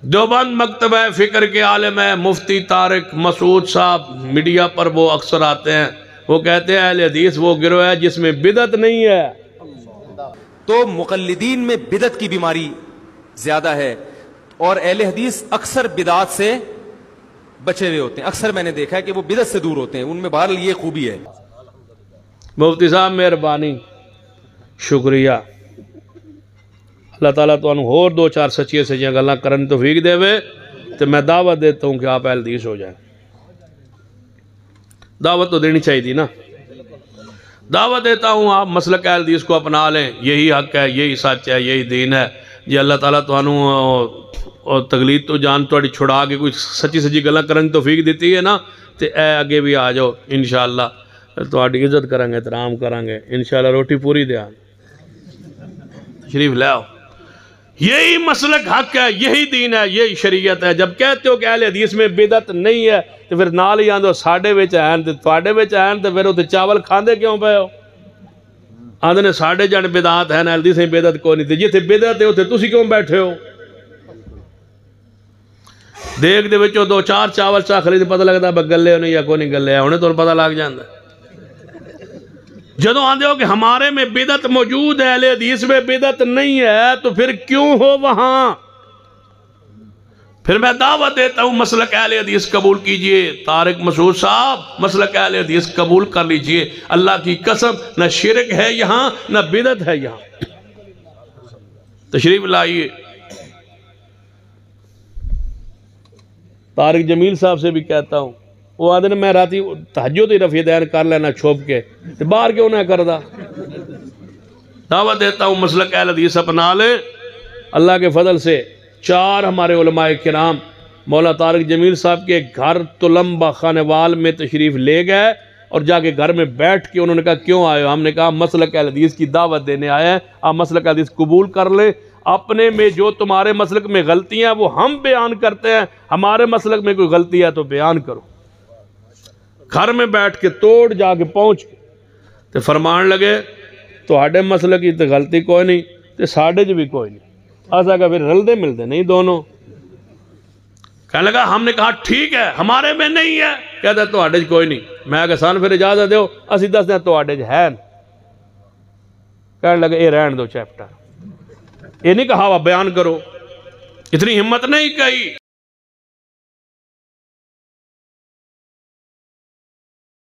دیوبند مکتبہ فکر کے عالم ہے مفتی طارق مسعود صاحب، میڈیا پر وہ اکثر آتے ہیں، وہ کہتے ہیں اہل حدیث وہ گروہ ہے جس میں بدعت نہیں ہے۔ تو مقلدین میں بدعت کی بیماری زیادہ ہے، اور اہل حدیث اکثر بدعات سے بچے ہوئے ہوتے ہیں۔ اکثر میں نے دیکھا ہے کہ وہ بدعت سے دور ہوتے ہیں، ان میں بہرحال یہ خوبی ہے۔ مفتی صاحب مہربانی، شکریہ، اللہ تعالیٰ تو انہوں اور دو چار سچیے سچیاں گلاں کرن توفیق دے وے، تو میں دعوت دیتا ہوں کہ آپ اہل حدیث ہو جائیں۔ دعوت تو دینی چاہیے تھی نا، دعوت دیتا ہوں آپ مسلک اہل حدیث کو اپنا لیں، یہی حق ہے، یہی سچ ہے، یہی دین ہے جی۔ اللہ تعالیٰ تو انہوں تقلید تو جان توڑی چھڑا کے کوئی سچی سچی گلاں کرن توفیق دیتی ہے نا، تو اے آگے بھی آ جاؤ انشاءاللہ، تو آڈی عزت کریں گے، احترام کریں گے انشاءاللہ، روٹی پوری دیا شریف لے آؤ۔ یہی مسلک حق ہے، یہی دین ہے، یہی شریعت ہے۔ جب کہتے ہو کہ اہل حدیث میں بدعت نہیں ہے تو پھر نال ہی آندھو ساڑھے وچ ہیں تو تواڈے وچ ہیں، تو پھر اتنے چاول کھاندے کیوں پے ہو؟ آندھے نے ساڑھے جان بدعات ہیں، اہل حدیث میں بدعت کوئی نہیں تھی، جتھے بدعت ہے اتھے تسی کیوں بیٹھے ہو؟ دیکھ دے وچوں دو چار چاول چاہ خرید پتہ لگتا ہے گلے ہو نہیں یا کوئی نہیں گلے ہے، انہیں تو پتہ لگ جاندہ ہے۔ جدو آندھے ہو کہ ہمارے میں بدعت موجود ہے، اہل حدیث میں بدعت نہیں ہے، تو پھر کیوں ہو وہاں؟ پھر میں دعوت دیتا ہوں مسلک اہل حدیث قبول کیجئے، طارق مسعود صاحب مسلک اہل حدیث قبول کر لیجئے۔ اللہ کی قسم نہ شرک ہے یہاں نہ بدعت ہے یہاں۔ تشریف لائیے۔ طارق جمیل صاحب سے بھی کہتا ہوں، وہ آدھے نے میں راتی تہجد ہی رفع دین کر لینا چھوپ کے، باہر کیوں نہ کردہ؟ دعوت دیتا ہوں مسلک اہل حدیث اپنا لے۔ اللہ کے فضل سے چار ہمارے علماء کرام مولا طارق جمیل صاحب کے گھر تلمبہ خانوال میں تشریف لے گئے، اور جا کے گھر میں بیٹھ کے انہوں نے کہا کیوں آئے ہو؟ ہم نے کہا مسلک اہل حدیث کی دعوت دینے آئے ہیں، آپ مسلک اہل حدیث قبول کر لیں۔ اپنے میں جو تمہارے مسلک میں غلطیاں ہیں وہ ہم بیان کرتے ہیں، ہمارے مسلک میں کوئی غلطی ہے تو بیان کرو۔ گھر میں بیٹھ کے توڑ جا کے پہنچ کے تو فرمان لگے تو آڈے مسئلہ کی تو غلطی کوئی نہیں، تو ساڑھے جو بھی کوئی نہیں، ایسا کہ پھر رلدے ملتے نہیں دونوں۔ کہنے لگا ہم نے کہا ٹھیک ہے ہمارے میں نہیں ہے، کہتا ہے تو آڈے جو کوئی نہیں۔ میں کہا سان پھر اجازت دیو، اسی دس دیں تو آڈے جو ہے۔ کہنے لگا اے رہن دو چیپٹر، یہ نہیں کہا وہ بیان کرو، اتنی ہمت نہیں کہی۔